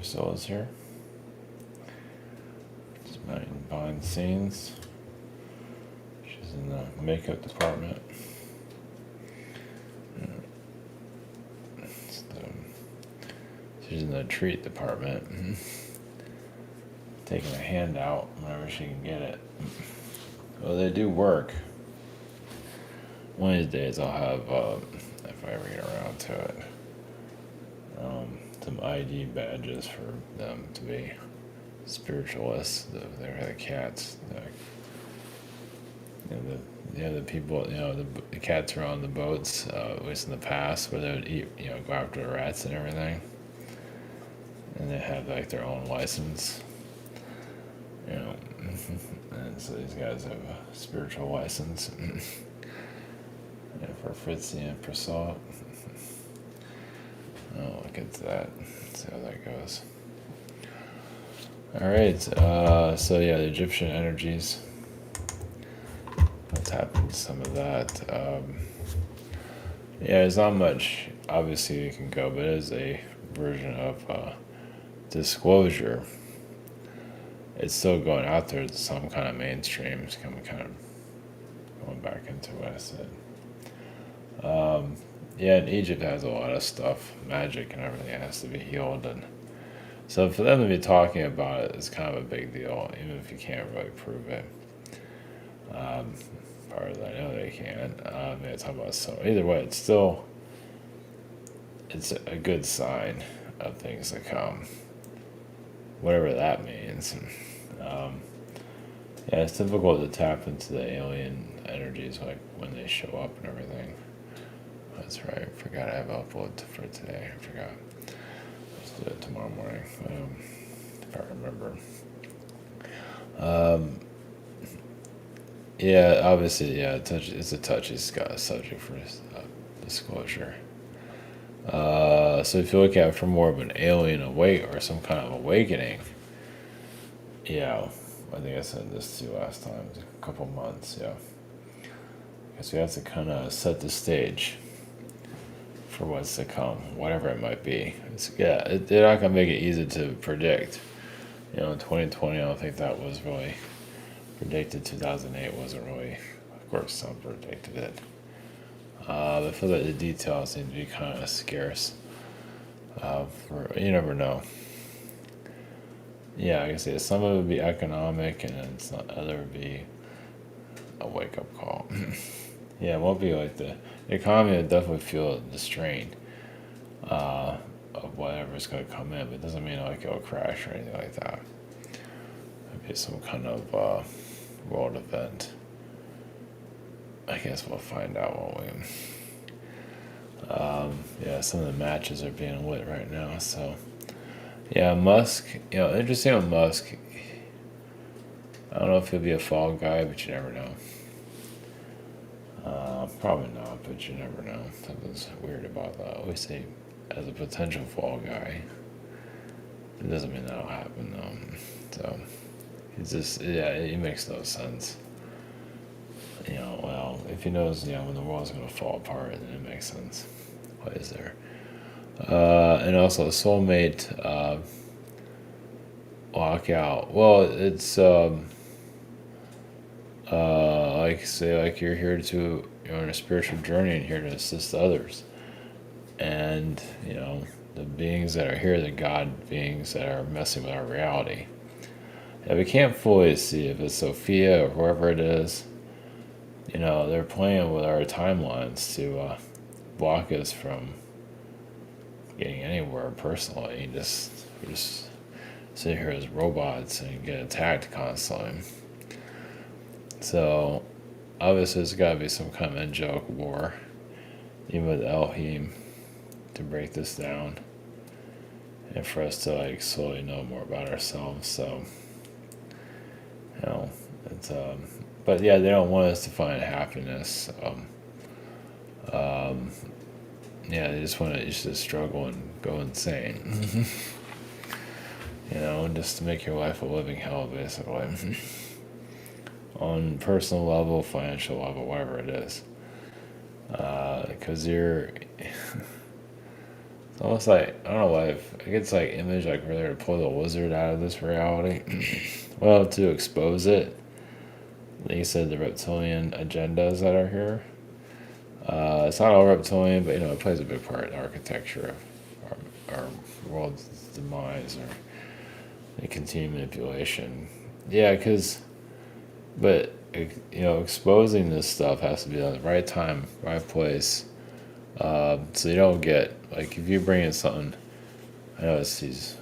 Priscilla's here. Just behind the scenes. She's in the makeup department. She's in the treat department. Taking a handout whenever she can get it. Well, they do work. One of these days I'll have, if I ever get around to it, some ID badges for them to be spiritualists. They're the cats. The people, the cats are on the boats, at least in the past, where they would eat, go after the rats and everything. And they have like their own license. And so these guys have a spiritual license. And for Fritzy and Priscilla. I'll look into that, see how that goes. Alright, so yeah, the Egyptian energies. Let's tap into some of that. Yeah, there's not much, obviously, you can go, but it is a version of disclosure. It's still going out there to some kind of mainstream. It's kind of going back into what I said. Yeah, and Egypt has a lot of stuff, magic and everything has to be healed, and so for them to be talking about it is kind of a big deal, even if you can't really prove it. Part of that, I know they can. They talk about so either way, it's a good sign of things to come, whatever that means. Yeah, it's difficult to tap into the alien energies like when they show up and everything. That's right. I forgot I have upload for today. I forgot. Let's do it tomorrow morning if I remember. Yeah, obviously, yeah. It's a touchy subject for disclosure. So if you look at it from more of an alien awake or some kind of awakening, yeah, I think I said this to you last time. A couple months, yeah. Because we have to kind of set the stage for what's to come, whatever it might be. They're not gonna make it easy to predict. In 2020, I don't think that was really predicted. 2008 wasn't really. Of course, some predicted it. I feel that the details need to be kind of scarce. You never know. Yeah, I can say some of it would be economic, and then other would be a wake up call. Yeah, it won't be like the economy will definitely feel the strain of whatever's going to come in, but it doesn't mean like it'll crash or anything like that. It'll be some kind of world event. I guess we'll find out, won't we? Yeah, some of the matches are being lit right now, so yeah, Musk. Interesting on Musk. I don't know if he'll be a fall guy, but you never know. Probably not, but you never know. Something's weird about that. I always say as a potential fall guy. It doesn't mean that'll happen though. So it's just it makes no sense. Well, if he knows when the world's gonna fall apart, then it makes sense. What is there? And also Soulmate Lockout. Well, it's like you're here to on a spiritual journey and here to assist others, and the beings that are here, the God beings that are messing with our reality. And we can't fully see if it's Sophia or whoever it is. They're playing with our timelines to block us from getting anywhere personally. We just sit here as robots and get attacked constantly. So obviously there's got to be some kind of angelic war, even with Elohim, to break this down and for us to slowly know more about ourselves. So it's but yeah, they don't want us to find happiness. Yeah, they just want to struggle and go insane. Just to make your life a living hell, basically. On personal level, financial level, whatever it is. Because you're almost like I don't know why I get this like image like where they're to pull the wizard out of this reality. Well, to expose it. Like you said, the reptilian agendas that are here. It's not all reptilian, but it plays a big part in the architecture of our world's demise or the continued manipulation. Yeah, but exposing this stuff has to be done at the right time, right place. So you don't get like if you bring in something. I know it's these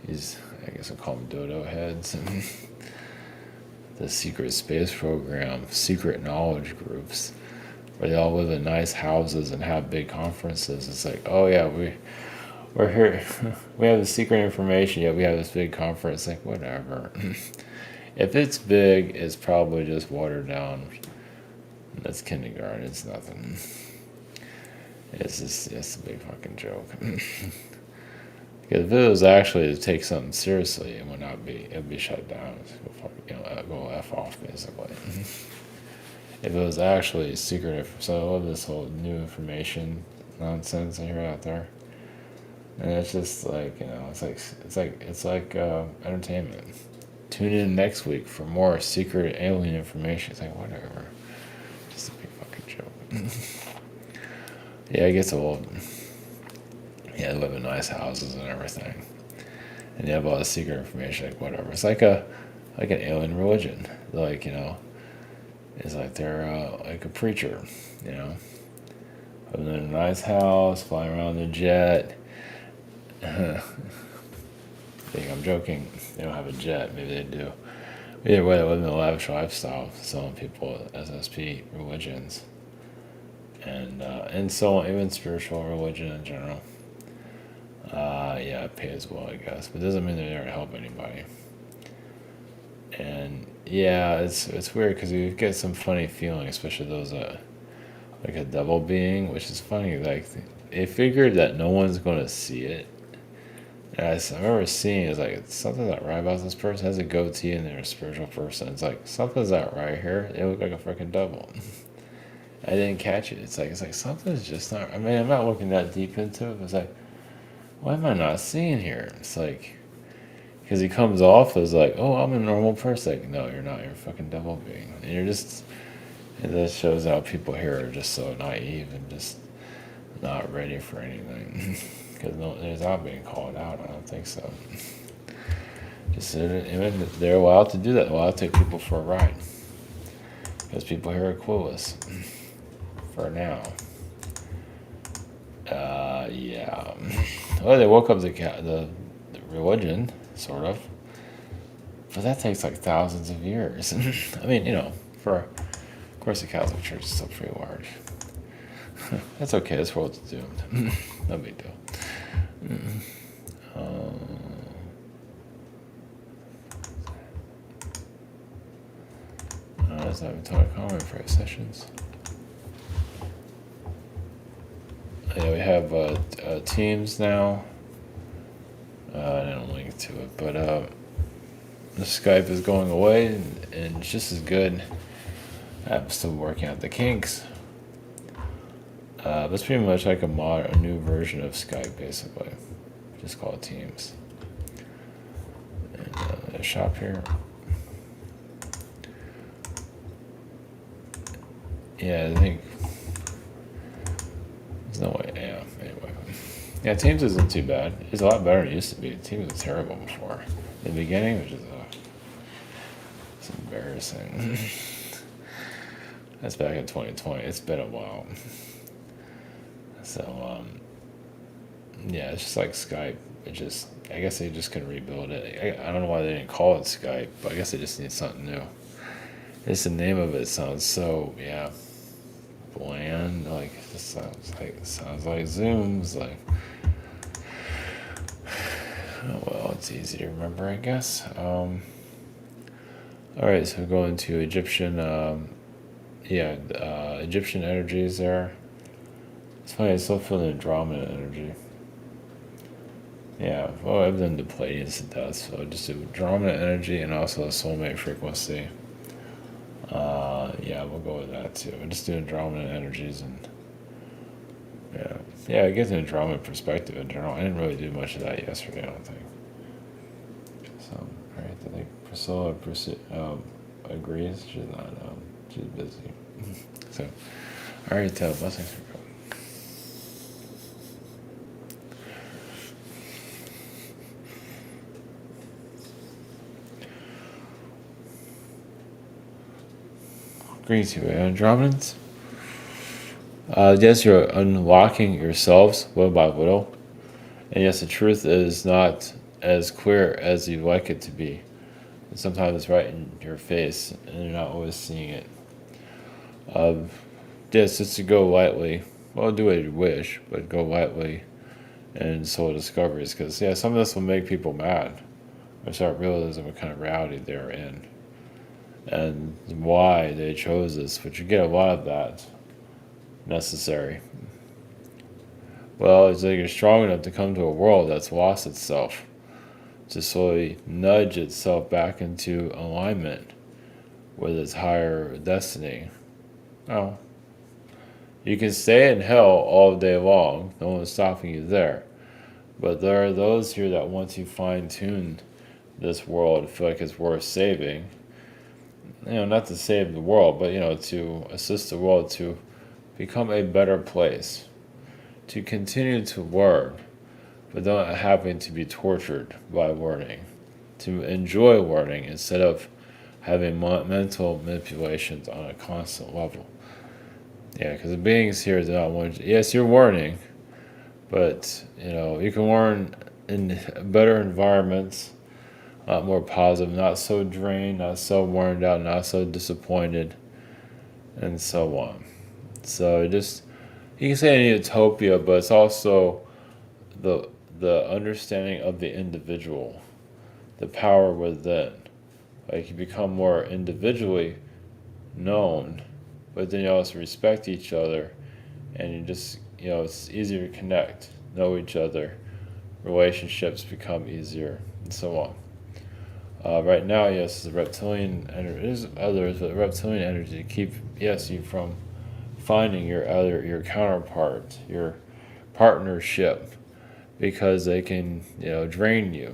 I guess I'll call them dodo heads. The secret space program, secret knowledge groups, where they all live in nice houses and have big conferences. It's like, oh yeah, we're here, we have the secret information. Yeah, we have this big conference. Like whatever. If it's big, it's probably just watered down. That's kindergarten. It's nothing. It's a big fucking joke. Because if it was actually to take something seriously, it would not be. It'd be shut down. Go f off basically. If it was actually secret, so all this whole new information nonsense I hear out there, and it's just like it's like entertainment. Tune in next week for more secret alien information. It's like whatever, just a big fucking joke. Yeah, it gets old. Yeah, they live in nice houses and everything, and they have all the secret information. Like whatever, it's like an alien religion. Like it's like they're like a preacher. Living in a nice house, flying around in a jet. I think I'm joking. They don't have a jet. Maybe they do. Either way, they live in a lavish lifestyle, selling people SSP religions, and so on, even spiritual religion in general. Yeah, it pays well, I guess, but it doesn't mean they're there to help anybody. And yeah, it's weird because you get some funny feeling, especially those like a devil being, which is funny. Like they figured that no one's gonna see it. And I remember seeing it's like something's not right about this person. Has a goatee and they're a spiritual person. It's like something's not right here. They look like a freaking devil. I didn't catch it. It's like something's just not. I mean, I'm not looking that deep into it. But it's like, what am I not seeing here? It's like, because he comes off as like, oh, I'm a normal person. Like, no, you're not. You're a fucking devil being. And you're just. And that shows how people here are just so naive and just not ready for anything. Because they're not being called out. I don't think so. Just they're allowed to do that. They're allowed to take people for a ride. Because people here are clueless. For now. Yeah. Well, they woke up the religion, sort of. But that takes like thousands of years. I mean, of course the Catholic Church is still pretty large. That's okay, this world's doomed. No big deal. Let's have a ton of comment for sessions. Yeah, we have Teams now. I didn't link to it, but the Skype is going away, and it's just as good. I'm still working out the kinks. It's pretty much like a new version of Skype, basically. Just call it Teams. And a shop here. Yeah, I think there's no way. Yeah, anyway. Yeah, Teams isn't too bad. It's a lot better than it used to be. Teams was terrible before. In the beginning, it was just it's embarrassing. That's back in 2020. It's been a while. So, yeah, it's just like Skype. I guess they just couldn't rebuild it. I don't know why they didn't call it Skype, but I guess they just need something new. Just the name of it sounds so, bland. Like, it sounds like Zoom's. Like, oh, well, it's easy to remember, I guess. All right, so going to Egyptian, Egyptian energies there. It's funny, I still feel the Andromeda energy. Yeah, well, I've done the Palladians to death, so I just do Andromeda energy and also the Soulmate frequency. We'll go with that too. I just do Andromeda energies and, yeah. Yeah, it gives an drama perspective in general. I didn't really do much of that yesterday, I don't think. So, all right, I think Priscilla agrees. She's not, she's busy. So, all right, blessings for you. Greetings, you Andromedans. Yes, you're unlocking yourselves little by little. And yes, the truth is not as clear as you'd like it to be. And sometimes it's right in your face, and you're not always seeing it. Yes, just to go lightly. Well, do what you wish, but go lightly and soul discoveries. Because, yeah, some of this will make people mad. Or start realizing what kind of reality they're in. And why they chose this. But you get a lot of that necessary. Well, it's like you're strong enough to come to a world that's lost itself, to slowly nudge itself back into alignment with its higher destiny. Oh, you can stay in hell all day long, no one's stopping you there. But there are those here that want to fine tune this world, feel like it's worth saving. Not to save the world, but to assist the world to become a better place, to continue to learn, but not having to be tortured by learning, to enjoy learning instead of having mental manipulations on a constant level. Yeah, because the beings here do not want you. Yes, you're learning, but you can learn in better environments, a lot more positive, not so drained, not so worn out, not so disappointed, and so on. So you can say a utopia, but it's also the the understanding of the individual, the power within. Like you become more individually known, but then you also respect each other, and you just it's easier to connect, know each other, relationships become easier, and so on. Right now, yes, the reptilian energy. There's others, but the reptilian energy keep you from finding your counterpart, your partnership, because they can drain you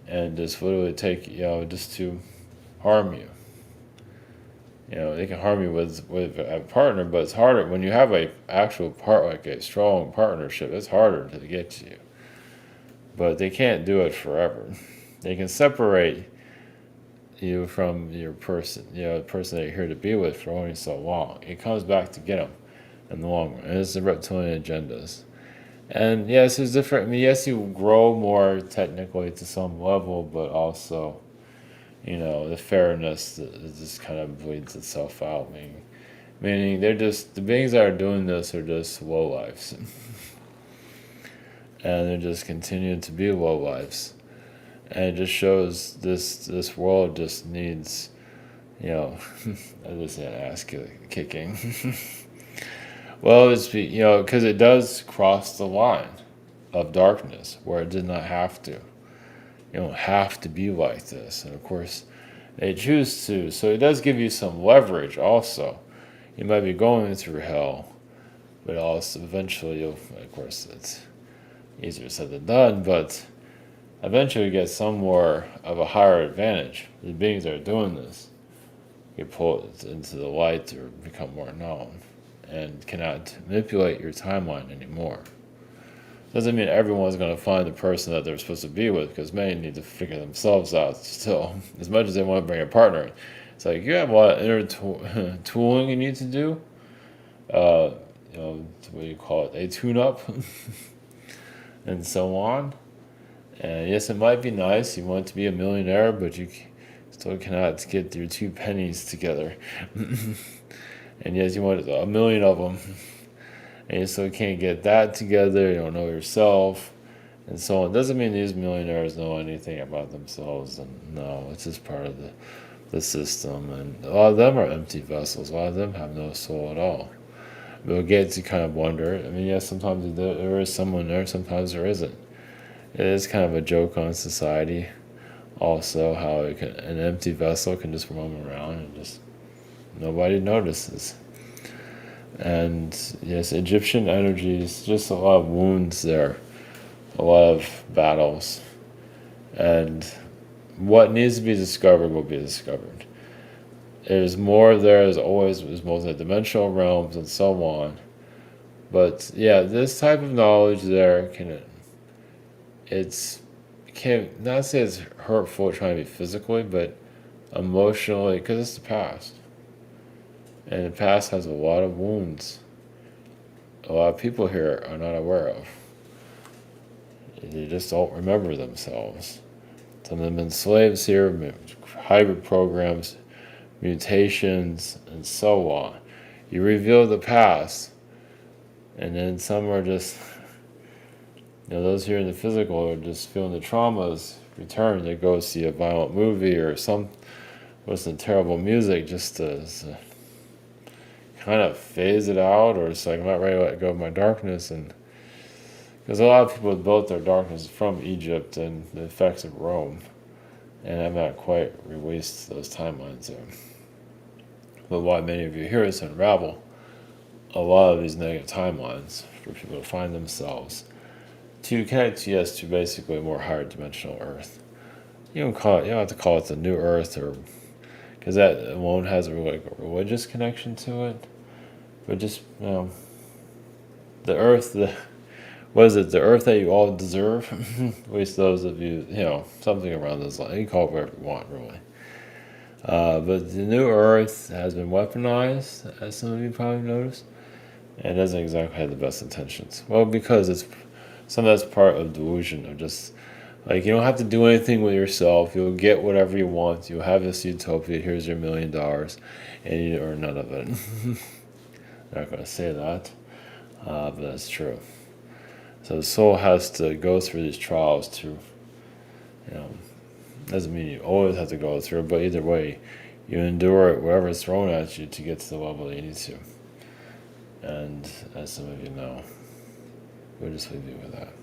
and just literally take just to harm you. They can harm you with a partner, but it's harder when you have a actual like a strong partnership. It's harder to get to you, but they can't do it forever. They can separate you from your person, the person that you're here to be with for only so long. It comes back to get them in the long run. And it's the reptilian agendas. And yes, it's different. I mean, yes, you grow more technically to some level, but also, the fairness that just kind of bleeds itself out. Meaning they're just, the beings that are doing this are just low lives. And they're just continuing to be low lives. And it just shows this world just needs, I just need an ass kicking. Well, it's because it does cross the line of darkness where it did not have to. You don't have to be like this, and of course, they choose to. So it does give you some leverage. Also, you might be going through hell, but also eventually you'll. Of course, it's easier said than done, but eventually you get some more of a higher advantage. The beings that are doing this get pulled into the light or become more known and cannot manipulate your timeline anymore. Doesn't mean everyone's going to find the person that they're supposed to be with, because many need to figure themselves out still. As much as they want to bring a partner, it's like you have a lot of inner tooling you need to do. What do you call it? A tune-up, and so on. And yes, it might be nice. You want to be a millionaire, but you still cannot get your 2 pennies together. And yes, you want a million of them. And you still can't get that together. You don't know yourself. And so on. Doesn't mean these millionaires know anything about themselves. And no, it's just part of the system. And a lot of them are empty vessels. A lot of them have no soul at all. We'll get to kind of wonder. I mean, yes, sometimes there is someone there. Sometimes there isn't. It is kind of a joke on society. Also, how an empty vessel can just roam around and just nobody notices. And yes, Egyptian energies, just a lot of wounds there, a lot of battles. And what needs to be discovered will be discovered. There's more there, as always, with multidimensional realms and so on. But yeah, this type of knowledge there it's, can't, not say it's hurtful trying to be physically, but emotionally, because it's the past. And the past has a lot of wounds. A lot of people here are not aware of. They just don't remember themselves. Some of them been slaves here, hybrid programs, mutations, and so on. You reveal the past, and then some are just, those here in the physical are just feeling the traumas return. They go see a violent movie or listen to terrible music just to kind of phase it out, or it's like, I'm not ready to let go of my darkness. And because a lot of people built their darkness from Egypt and the effects of Rome, and I've not quite released those timelines there. But why many of you hear us unravel a lot of these negative timelines for people to find themselves, to connect, yes, to basically a more higher dimensional Earth. You don't have to call it the new Earth, or because that alone has a religious connection to it. But just the Earth, what is it? The Earth that you all deserve. At least those of you, something around those lines. You can call it whatever you want, really. But the new Earth has been weaponized, as some of you probably noticed, and it doesn't exactly have the best intentions. Well, because some of that's part of delusion of just, like, you don't have to do anything with yourself. You'll get whatever you want. You'll have this utopia. Here's your $1 million, and you earn none of it. I'm not going to say that, but that's true. So the soul has to go through these trials to, doesn't mean you always have to go through it, but either way, you endure it, whatever's thrown at you, to get to the level that you need to. And as some of you know, we'll just leave you with that.